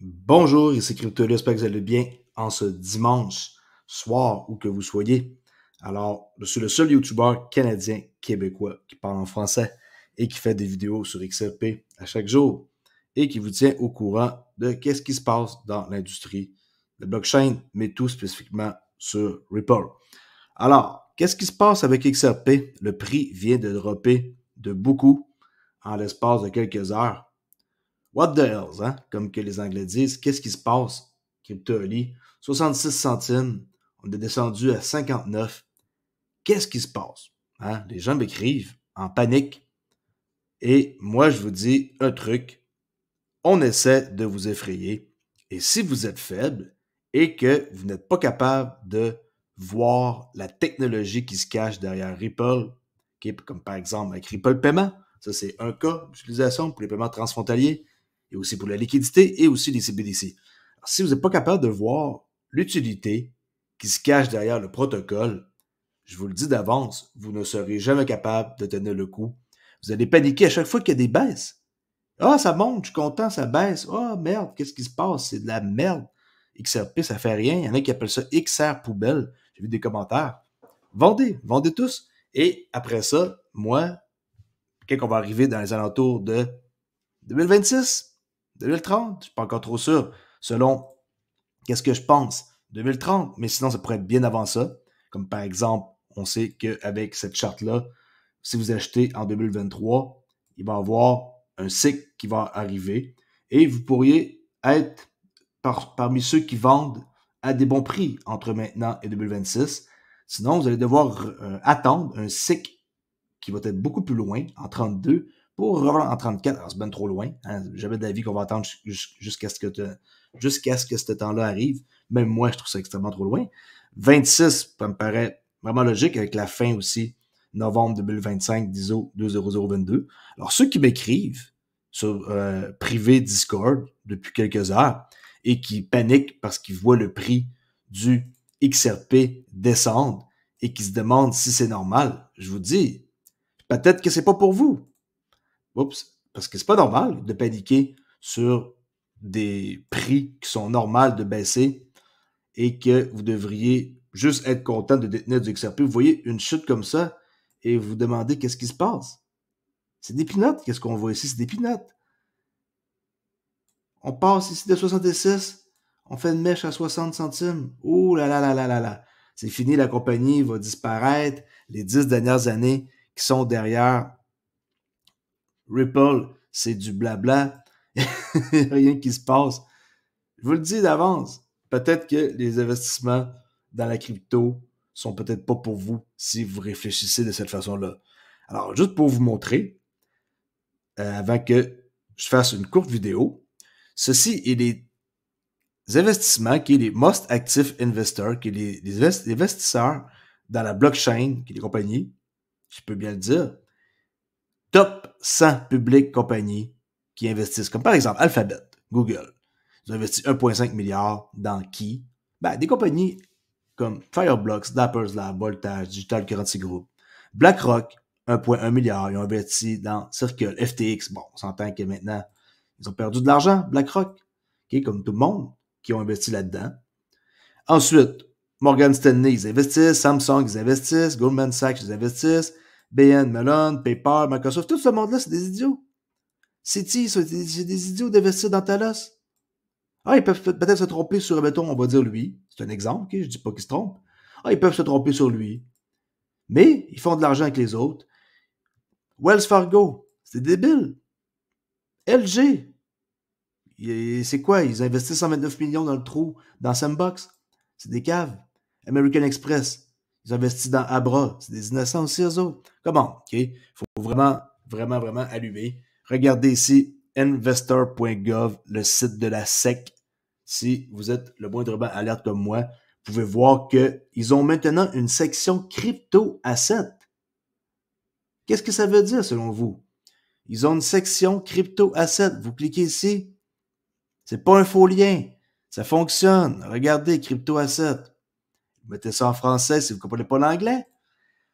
Bonjour, ici Crypto, j'espère que vous allez bien en ce dimanche soir où que vous soyez. Alors, je suis le seul YouTuber canadien québécois qui parle en français et qui fait des vidéos sur XRP à chaque jour et qui vous tient au courant de qu'est-ce qui se passe dans l'industrie de blockchain, mais tout spécifiquement sur Ripple. Alors, qu'est-ce qui se passe avec XRP? Le prix vient de dropper de beaucoup en l'espace de quelques heures. What the hell, hein? Comme que les Anglais disent, qu'est-ce qui se passe? Crypto-Oli, 66 centimes, on est descendu à 59. Qu'est-ce qui se passe? Hein? Les gens m'écrivent en panique. Et moi, je vous dis un truc. On essaie de vous effrayer. Et si vous êtes faible et que vous n'êtes pas capable de voir la technologie qui se cache derrière Ripple, comme par exemple avec Ripple Paiement, ça c'est un cas d'utilisation pour les paiements transfrontaliers, et aussi pour la liquidité et aussi les CBDC. Alors, si vous n'êtes pas capable de voir l'utilité qui se cache derrière le protocole, je vous le dis d'avance, vous ne serez jamais capable de tenir le coup. Vous allez paniquer à chaque fois qu'il y a des baisses. Ah, ça monte, je suis content, ça baisse. Ah, merde, qu'est-ce qui se passe? C'est de la merde. XRP, ça fait rien. Il y en a qui appellent ça XR poubelle. J'ai vu des commentaires. Vendez tous. Et après ça, moi, quand on va arriver dans les alentours de 2026, 2030, je ne suis pas encore trop sûr, selon qu'est-ce que je pense, 2030, mais sinon, ça pourrait être bien avant ça. Comme par exemple, on sait qu'avec cette charte-là, si vous achetez en 2023, il va y avoir un cycle qui va arriver et vous pourriez être parmi ceux qui vendent à des bons prix entre maintenant et 2026. Sinon, vous allez devoir attendre un cycle qui va être beaucoup plus loin, en 32, pour revendre en 34. Alors, c'est bien trop loin. Hein? Jamais d'avis qu'on va attendre jusqu'à ce que ce temps-là arrive. Même moi, je trouve ça extrêmement trop loin. 26, ça me paraît vraiment logique avec la fin aussi, novembre 2025, d'ISO 20022. Alors, ceux qui m'écrivent sur privé Discord depuis quelques heures et qui paniquent parce qu'ils voient le prix du XRP descendre et qui se demandent si c'est normal, je vous dis, peut-être que c'est pas pour vous. Oups, parce que c'est pas normal de paniquer sur des prix qui sont normaux de baisser et que vous devriez juste être content de détenir du XRP. Vous voyez une chute comme ça et vous demandez qu'est-ce qui se passe. C'est des pinottes, qu'est-ce qu'on voit ici? C'est des pinottes. On passe ici de 66, on fait une mèche à 60 centimes. Ouh là là là là là là. C'est fini, la compagnie va disparaître. Les 10 dernières années qui sont derrière Ripple, c'est du blabla. Rien qui se passe. Je vous le dis d'avance. Peut-être que les investissements dans la crypto sont peut-être pas pour vous si vous réfléchissez de cette façon-là. Alors, juste pour vous montrer, avant que je fasse une courte vidéo, ceci est les investissements qui est les Most Active Investors, qui est les investisseurs dans la blockchain, qui est les compagnies, je peux bien le dire, top 100 publiques compagnies qui investissent, comme par exemple Alphabet, Google. Ils ont investi 1,5 milliard dans qui? Ben, des compagnies comme Fireblocks, Dappers Lab, Voltage, Digital Currency Group. BlackRock, 1,1 milliard. Ils ont investi dans Circle, FTX. Bon, on s'entend que maintenant, ils ont perdu de l'argent, BlackRock, okay, comme tout le monde, qui ont investi là-dedans. Ensuite, Morgan Stanley, ils investissent. Samsung, ils investissent. Goldman Sachs, ils investissent. BN, Mellon, PayPal, Microsoft, tout ce monde-là, c'est des idiots. Citi, c'est des idiots d'investir dans Talos. Ah, ils peuvent peut-être se tromper sur, mettons, on va dire lui. C'est un exemple, okay? Je dis pas qu'ils se trompent. Ah, ils peuvent se tromper sur lui. Mais ils font de l'argent avec les autres. Wells Fargo, c'est débile. LG, c'est quoi? Ils investissent 129 millions dans le trou, dans Sandbox. C'est des caves. American Express, ils investissent dans Abra. C'est des innocents aussi, eux autres. Comment? OK? Il faut vraiment, vraiment, vraiment allumer. Regardez ici, investor.gov, le site de la SEC. Si vous êtes le moindrement alerte comme moi, vous pouvez voir qu'ils ont maintenant une section crypto-asset. Qu'est-ce que ça veut dire selon vous? Ils ont une section crypto-asset. Vous cliquez ici. C'est pas un faux lien. Ça fonctionne. Regardez, crypto-asset. Vous mettez ça en français si vous ne comprenez pas l'anglais.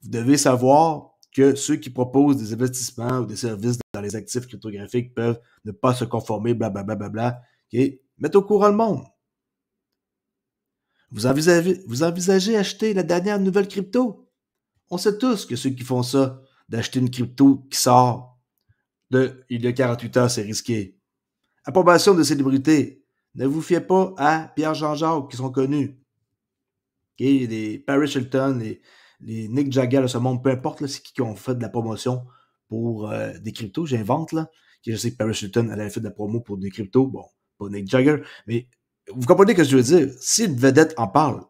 Vous devez savoir que ceux qui proposent des investissements ou des services dans les actifs cryptographiques peuvent ne pas se conformer, blablabla. Okay? Mettre au courant le monde. Vous envisagez acheter la dernière nouvelle crypto? On sait tous que ceux qui font ça, d'acheter une crypto qui sort il y a 48 heures, c'est risqué. Approbation de célébrités. Ne vous fiez pas à Pierre Jean-Jacques qui sont connus. Okay? Les Paris Hilton, les Nick Jagger de ce monde, peu importe, c'est qui ont fait de la promotion pour des cryptos, j'invente là. Je sais que Paris Hilton, elle avait fait de la promo pour des cryptos, bon, pas Nick Jagger, mais vous comprenez ce que je veux dire? Si une vedette en parle,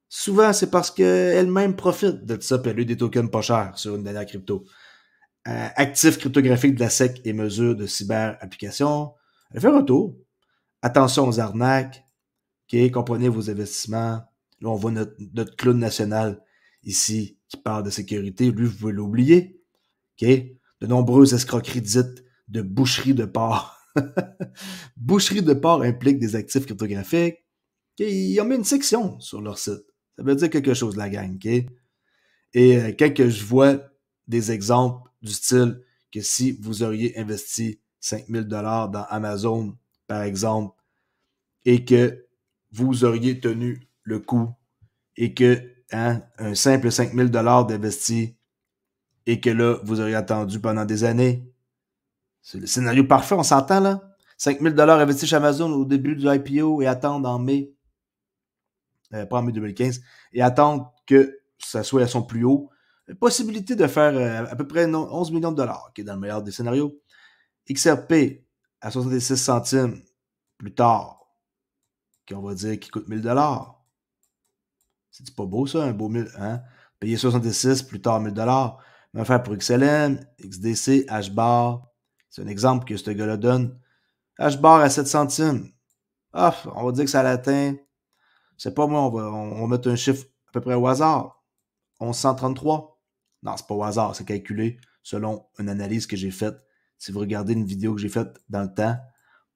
souvent c'est parce qu'elle-même profite de ça, puis elle a eu des tokens pas chers sur une dernière crypto. Actifs cryptographiques de la SEC et mesures de cyber-application. Elle fait un retour. Attention aux arnaques. Okay, comprenez vos investissements. Là, on voit notre clown national ici qui parle de sécurité. Lui, vous pouvez l'oublier. Okay? De nombreuses escroqueries dites de boucherie de porc. Boucherie de porc implique des actifs cryptographiques. Okay? Ils ont mis une section sur leur site. Ça veut dire quelque chose, la gang. Okay? Et quand que je vois des exemples du style que si vous auriez investi 5000 $ dans Amazon, par exemple, et que vous auriez tenu le coup, et que un simple 5000 $ d'investi, et que là, vous auriez attendu pendant des années, c'est le scénario parfait, on s'entend là? 5000 $ investis chez Amazon au début du IPO et attendre en mai, pas en mai 2015, et attendre que ça soit à son plus haut. Possibilité de faire à peu près 11 millions de dollars, qui est dans le meilleur des scénarios. XRP à 66 centimes plus tard, qu'on va dire qu'il coûte 1000 $. C'est pas beau ça, un beau 1000, hein? Payer 66 plus tard 1000 $. Même faire pour XLM, XDC, HBAR. C'est un exemple que ce gars-là donne. HBAR à 7 centimes. Ah, on va dire que ça l'atteint. C'est pas moi, on va mettre un chiffre à peu près au hasard. 1133. Non, c'est pas au hasard, c'est calculé selon une analyse que j'ai faite. Si vous regardez une vidéo que j'ai faite dans le temps,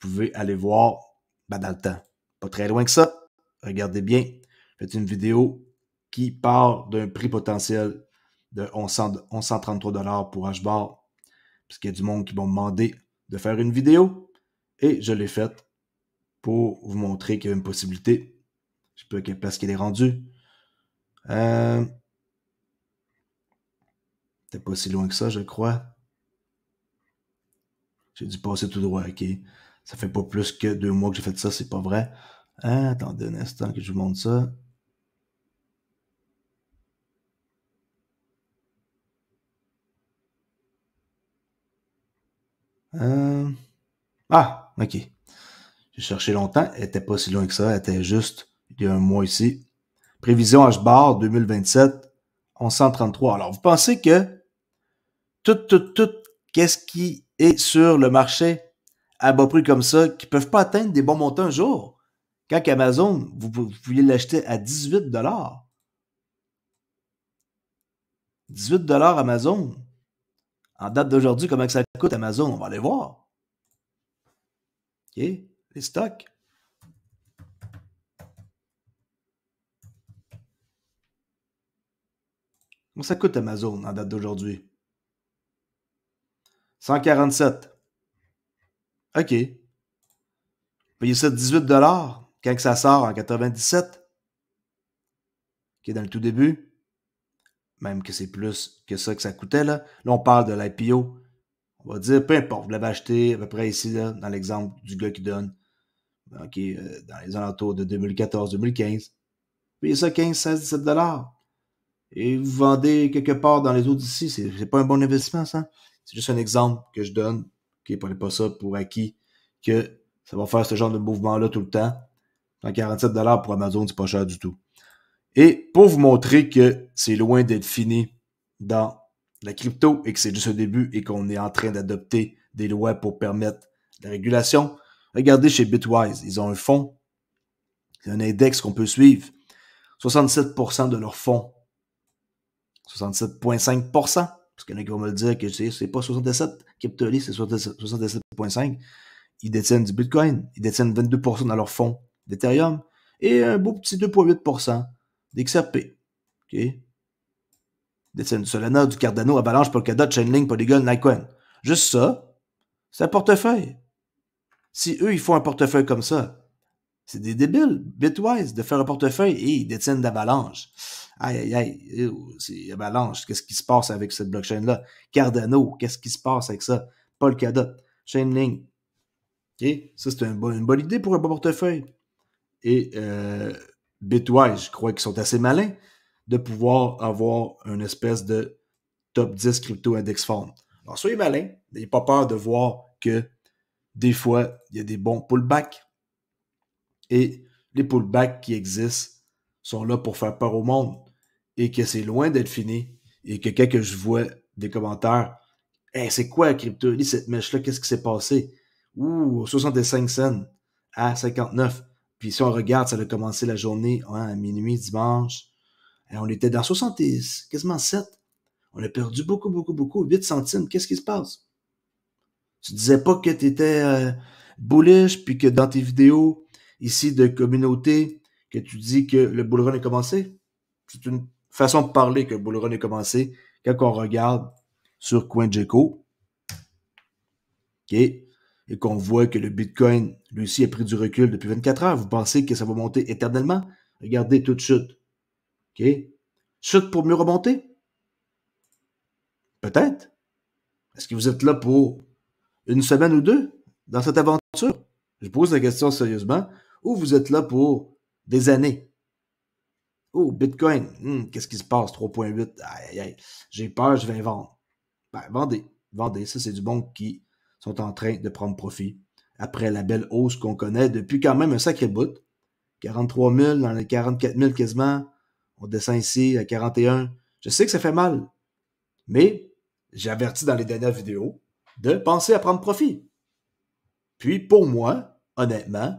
vous pouvez aller voir dans le temps. Pas très loin que ça. Regardez bien. Faites une vidéo qui part d'un prix potentiel de 1133 $ pour HBAR. Parce qu'il y a du monde qui m'a demandé de faire une vidéo. Et je l'ai faite pour vous montrer qu'il y a une possibilité. Je sais pas à quelle place qu'elle est rendue. C'était pas si loin que ça, je crois. J'ai dû passer tout droit, ok. Ça fait pas plus que 2 mois que j'ai fait ça, c'est pas vrai. Attendez un instant que je vous montre ça. Ah, ok. J'ai cherché longtemps, elle était pas si loin que ça, elle était juste il y a un mois ici. Prévision HBAR 2027, 1133. Alors, vous pensez que tout, qu'est-ce qui est sur le marché à bas prix comme ça, qui peuvent pas atteindre des bons montants un jour? Quand Amazon, vous pouviez l'acheter à 18 $. 18 $ Amazon. En date d'aujourd'hui, comment que ça coûte Amazon? On va aller voir. OK? Les stocks. Comment ça coûte Amazon en date d'aujourd'hui? 147. OK. Payez ça 18 $ quand que ça sort en 97. OK, dans le tout début. Même que c'est plus que ça que ça coûtait, là. Là, on parle de l'IPO. On va dire, peu importe, vous l'avez acheté à peu près ici, là, dans l'exemple du gars qui donne. OK, dans les alentours de 2014-2015. Payez ça 15, 16, 17 $. Et vous vendez quelque part dans les autres ici, c'est pas un bon investissement, ça. C'est juste un exemple que je donne. OK, prenez pas ça pour acquis que ça va faire ce genre de mouvement-là tout le temps. 147 $ pour Amazon, c'est pas cher du tout. Et pour vous montrer que c'est loin d'être fini dans la crypto et que c'est juste au début et qu'on est en train d'adopter des lois pour permettre la régulation, regardez chez Bitwise, ils ont un fonds, c'est un index qu'on peut suivre. 67% de leurs fonds, 67,5%, parce qu'il y en a qui vont me le dire que c'est pas 67, Crypto.ly, c'est 67,5%. Ils détiennent du Bitcoin, ils détiennent 22% dans leurs fonds d'Ethereum et un beau petit 2,8% d'XRP. OK? Ils détiennent du Solana, du Cardano, Avalanche, Polkadot, Chainlink, Polygon, Litecoin. Juste ça, c'est un portefeuille. Si eux, ils font un portefeuille comme ça, c'est des débiles, Bitwise, de faire un portefeuille et ils détiennent d'Avalanche. Aïe, aïe, aïe, c'est Avalanche, qu'est-ce qui se passe avec cette blockchain-là? Cardano, qu'est-ce qui se passe avec ça? Polkadot, Chainlink. OK? Ça, c'est une bonne idée pour un bon portefeuille. Et Bitwise, je crois qu'ils sont assez malins de pouvoir avoir une espèce de top 10 crypto index fund. Alors, soyez malins, n'ayez pas peur de voir que des fois, il y a des bons pullbacks. Et les pullbacks qui existent sont là pour faire peur au monde. Et que c'est loin d'être fini. Et que quand je vois des commentaires, hey, c'est quoi crypto? Cette mèche-là, qu'est-ce qui s'est passé? Ouh, 65 cents à 59. Puis si on regarde, ça a commencé la journée à minuit, dimanche. Et on était dans 70, quasiment 7. On a perdu beaucoup, beaucoup, beaucoup. 8 centimes. Qu'est-ce qui se passe? Tu disais pas que tu étais bullish, puis que dans tes vidéos ici de communauté, que tu dis que le bull run est commencé? C'est une façon de parler que le bull run est commencé quand on regarde sur CoinGecko. OK? Et qu'on voit que le Bitcoin, lui aussi, a pris du recul depuis 24 heures. Vous pensez que ça va monter éternellement? Regardez toute chute. OK? Chute pour mieux remonter? Peut-être. Est-ce que vous êtes là pour une semaine ou deux dans cette aventure? Je pose la question sérieusement. Ou vous êtes là pour des années? Oh, Bitcoin, qu'est-ce qui se passe? 3,8. Aïe, aïe, aïe. J'ai peur, je vais vendre. Ben, vendez. Vendez. Ça, c'est du bon qui sont en train de prendre profit. Après la belle hausse qu'on connaît depuis quand même un sacré bout. 43 000, dans les 44 000 quasiment. On descend ici à 41. Je sais que ça fait mal. Mais j'ai averti dans les dernières vidéos de penser à prendre profit. Puis, pour moi, honnêtement,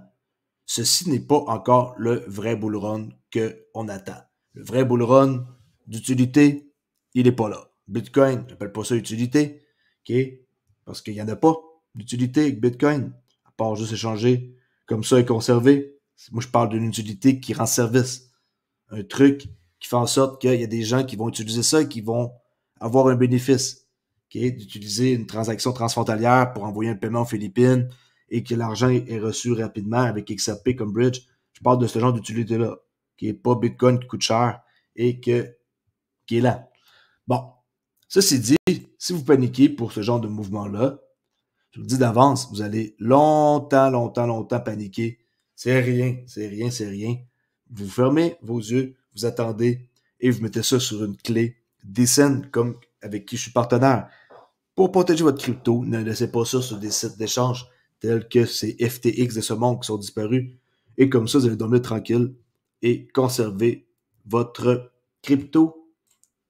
ceci n'est pas encore le vrai bull run qu'on attend. Le vrai bull run d'utilité, il n'est pas là. Bitcoin, j'appelle pas ça utilité, OK? Parce qu'il n'y en a pas d'utilité avec Bitcoin, à part juste échanger comme ça et conserver. Moi, je parle d'une utilité qui rend service. Un truc qui fait en sorte qu'il y a des gens qui vont utiliser ça et qui vont avoir un bénéfice. Okay? D'utiliser une transaction transfrontalière pour envoyer un paiement aux Philippines et que l'argent est reçu rapidement avec XRP comme bridge. Je parle de ce genre d'utilité-là, qui n'est pas Bitcoin qui coûte cher et qui est là. Bon, ceci dit, si vous paniquez pour ce genre de mouvement-là, je vous dis d'avance, vous allez longtemps paniquer. C'est rien, c'est rien, c'est rien. Vous fermez vos yeux, vous attendez et vous mettez ça sur une clé Decent comme avec qui je suis partenaire. Pour protéger votre crypto, ne laissez pas ça sur des sites d'échange tels que ces FTX de ce monde qui sont disparus. Et comme ça, vous allez dormir tranquille et conserver votre crypto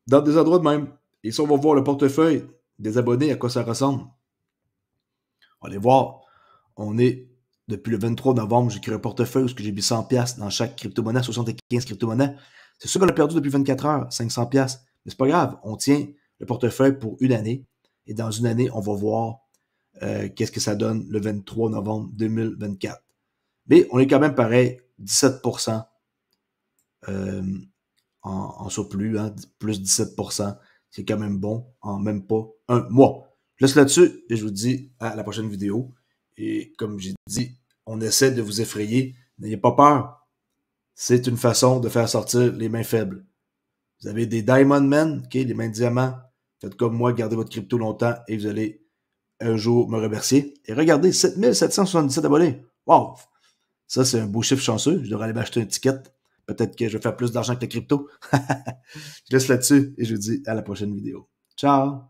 dans des endroits de même. Et si on va voir le portefeuille des abonnés, à quoi ça ressemble, on va aller voir. On est, depuis le 23 novembre, j'ai créé un portefeuille où j'ai mis 100$ dans chaque crypto-monnaie, 75 crypto-monnaies. C'est sûr qu'on a perdu depuis 24 heures, 500$. Mais c'est pas grave, on tient le portefeuille pour une année. Et dans une année, on va voir qu'est-ce que ça donne le 23 novembre 2024. Mais on est quand même pareil, 17% en surplus, hein, plus 17%. C'est quand même bon en même pas un mois. Je laisse là-dessus et je vous dis à la prochaine vidéo. Et comme j'ai dit, on essaie de vous effrayer. N'ayez pas peur. C'est une façon de faire sortir les mains faibles. Vous avez des Diamond Men, okay, les mains de diamant. Faites comme moi, gardez votre crypto longtemps et vous allez un jour me remercier. Et regardez, 7777 abonnés. Wow! Ça, c'est un beau chiffre chanceux. Je devrais aller m'acheter un ticket. Peut-être que je vais faire plus d'argent que la crypto. Je laisse là-dessus et je vous dis à la prochaine vidéo. Ciao!